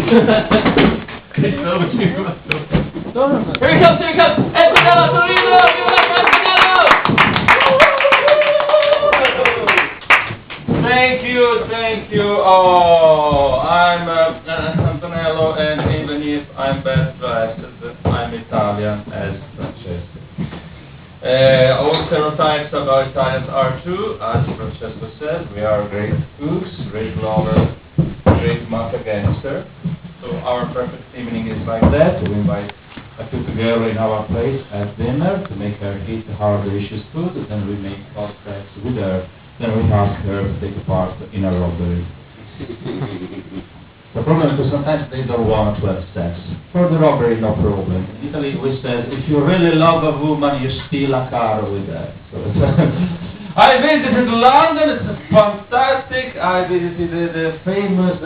Here he comes, Antonello Taurino! Viva Antonello! Thank you. Oh, I'm Antonello, and even if I'm bad dressed, I'm Italian as Francesco. All stereotypes about Italians are true, as Francesco said. We are great cooks, great lovers, great mafia gangster. So our perfect evening is like that. We invite a cute girl in our place at dinner to make her eat our delicious food. Then we make hot sex with her. Then we ask her to take part in a robbery. The problem is that sometimes they don't want to have sex. For the robbery, no problem. In Italy, we said, if you really love a woman, you steal a car with her. So I visited London, it's fantastic. I visited the famous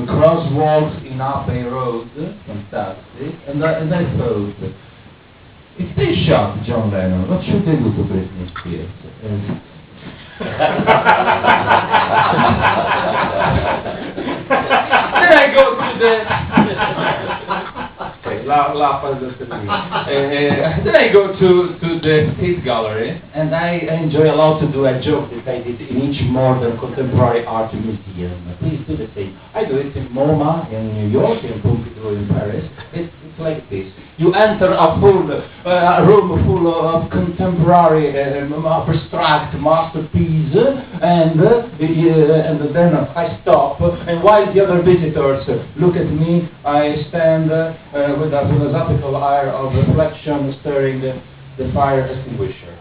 crosswalks in Abbey Road, fantastic. And I thought, if they shot John Lennon, what should they do to Britney Spears? Then I go to the... Then I go to the Tate Gallery, and I enjoy a lot to do a joke that I did in each modern contemporary art museum. Please do the same. I do it in MoMA in New York, in Pompidou in Paris. It's like this. You enter a room full of contemporary abstract masterpiece, and then I stop, and while the other visitors look at me, I stand with a philosophical air of reflection, stirring the fire extinguisher.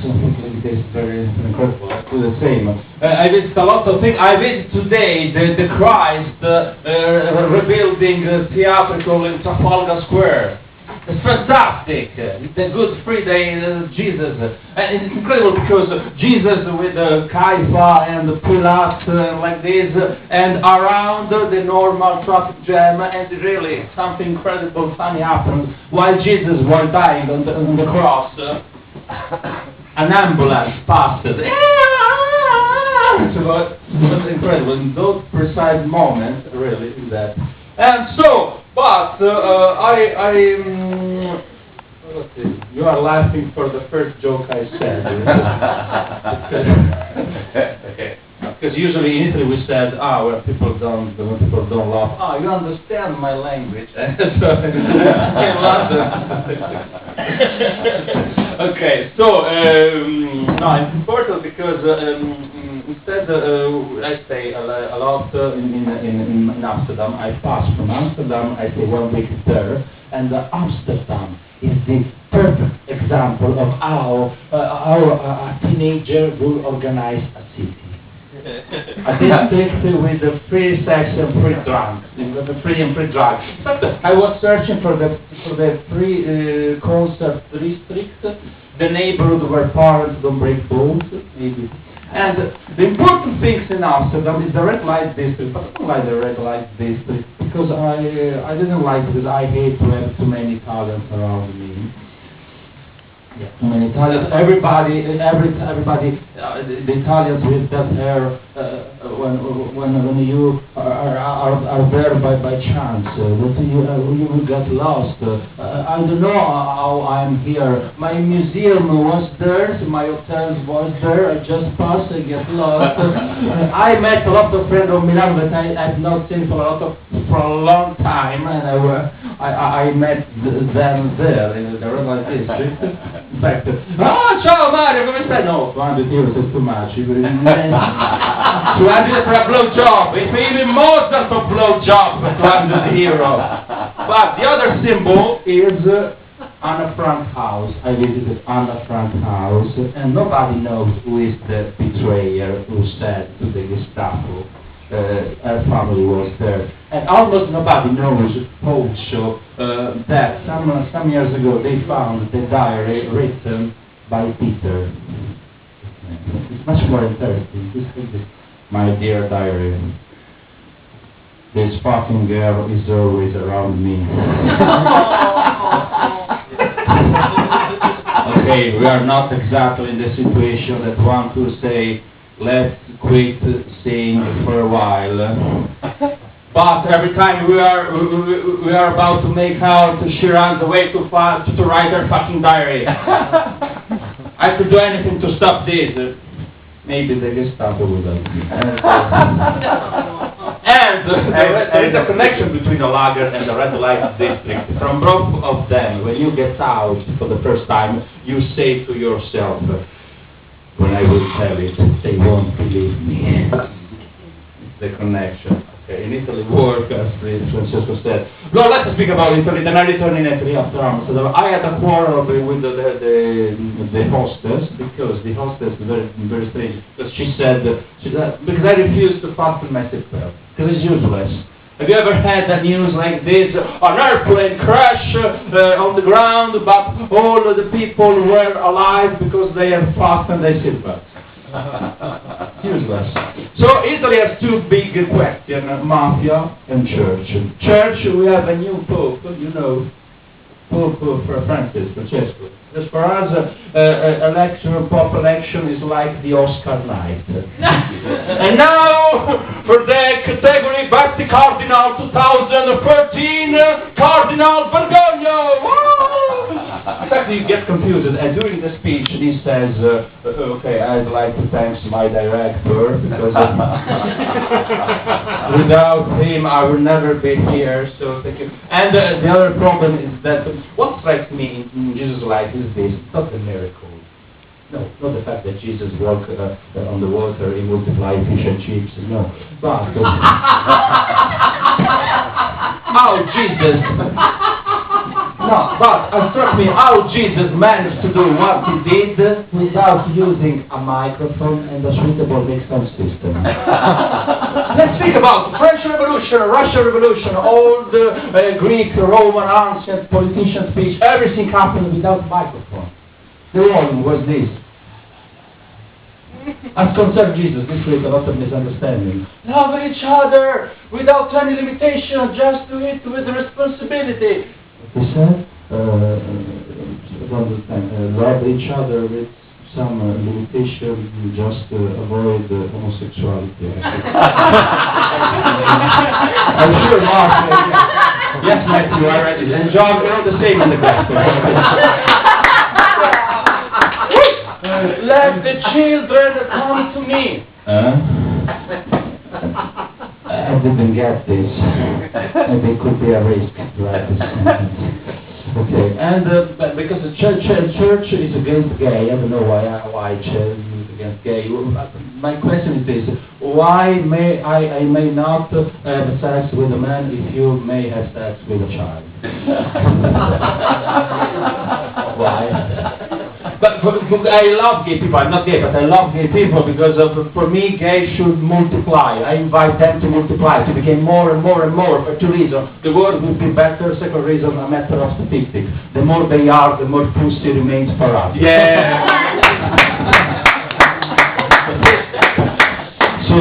Something like this, very incredible. I do the same. I visit a lot of things. I visit today the Christ rebuilding theatrical in Trafalgar Square. It's fantastic. The Good Friday, Jesus. And it's incredible because Jesus with Caiaphas and Pilate like this, and around the normal traffic jam, and really something incredible, funny happened. While Jesus was dying on the cross, an ambulance passed. It was incredible. In those precise moments, really, is that. And so, but you are laughing for the first joke I said. Because usually in Italy we said, when people don't laugh, you understand my language. Okay, so no, it's important because instead I stay a lot in Amsterdam. I pass from Amsterdam, I stay 1 week there, and Amsterdam is the perfect example of how a teenager will organize a city. A district with the free sex and free drugs, the free and free drugs. I was searching for the free concert district, the neighborhood where parents don't break bones, maybe. And the important things in Amsterdam is the red light district, but I don't like the red light district because I didn't like it because I hate to have too many Italians around me. Yeah, too many Italians. Everybody, the Italians with that hair, when you are there by chance, that you will get lost. I don't know how I'm here. My museum was there, my hotel was there. I just passed, I get lost. I met a lot of friends of Milan that I have not seen for a long time, and I met them there in the red light district. In fact, ciao Mario, come stai? No, 200 euros is too much. 200 for a blow job. It's even more than a blow job for 200 euros. But the other symbol is Anna Frank house. I visited Anna Frank house, and nobody knows who is the betrayer who said to the Gestapo her family was there. And almost nobody knows also that some years ago they found the diary written by Peter. It's much more interesting. This is my dear diary. This fucking girl is always around me. Okay, we are not exactly in the situation that one could say let's quit saying for a while. But every time we are about to make out, she runs away too fast to write her fucking diary. I could do anything to stop this. Maybe the Gestapo will help me. And there is a connection between the lager and the red light district. From both of them, when you get out for the first time, you say to yourself, when I will tell it, they won't believe me. The connection. Okay, in Italy, work, as Francesco said. Well, let's speak about Italy. Then I return in Italy after Amsterdam. I had a quarrel with the hostess, because the hostess is very strange. Because she said, because I refused to fasten my seatbelt, because it's useless. Have you ever had a news like this? An airplane crash on the ground, but all of the people were alive because they had fastened their seatbelts. Useless. So Italy has two big questions, mafia and church. Church, we have a new pope, you know, Pope Francis, Francesco. As for us, Pope election is like the Oscar night. And now, for the category Basti Cardinal 2013, Cardinal Bergoglio! In fact, you get confused. And during the speech, he says, okay, I'd like to thank my director, because without him, I would never be here, so thank you. And the other problem is that what strikes me in Jesus' life is this: it's not a miracle. No, not the fact that Jesus walked on the water, he multiplied fish and chips, no. But how Jesus... No, but it struck me how Jesus managed to do what he did without using a microphone and a suitable mix-up system. Let's think about the French Revolution, Russian Revolution, all the Greek, Roman, ancient politician speech, everything happened without microphone. The one was this. As concerned Jesus, this creates a lot of misunderstanding. Love each other without any limitation, just do it with responsibility. He said, love each other with some limitation, just avoid homosexuality. I'm sure Mark, yes Matthew, I read it, and John, we're all the same in the gospel. Let the children come to me. I didn't get this. Maybe it could be a risk to write this sentence. Okay, and because the church is against gay, I don't know why church is against gay. My question is this: why may I may not have sex with a man if you may have sex with a child? Why? But I love gay people. I'm not gay, but I love gay people because for me, gays should multiply. I invite them to multiply, to become more and more and more for two reasons. The world will be better. Second reason, a matter of statistics. The more they are, the more pussy remains for us. Yeah! So,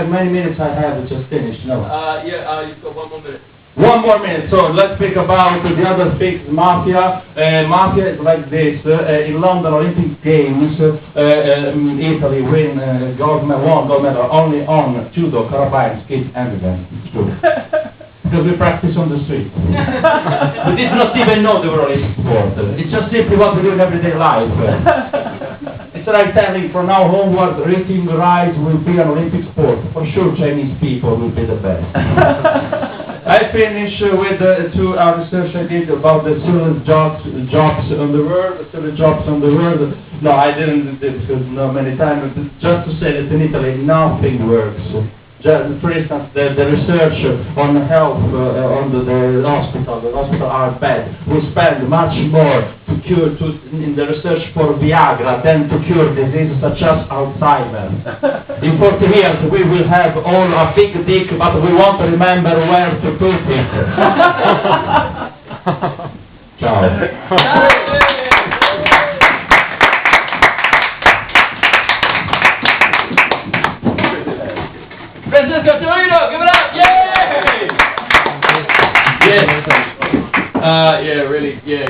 many minutes I have just finished. No. You've got 1 more minute. 1 more minute. So let's speak about the other things. Mafia. Mafia is like this. In London Olympic Games, Italy won gold medal only on judo, karabine, skate, and dance. It's true. Because we practice on the street. We did not even know they were Olympic sport. It's just simply what we do in everyday life. It's like telling from now onward, reading rights will be an Olympic sport. For sure, Chinese people will be the best. I finish with two research I did about the student jobs on the world. No, I didn't do it because many times. Just to say that in Italy nothing works. For instance, the research on health on the hospital are bad. We spend much more in the research for Viagra than to cure diseases such as Alzheimer's. In 40 years we will have all a big dick, but we won't remember where to put it. Ciao. Francesco Taurino, give it up! Yay! Yeah. Yeah, really, yeah.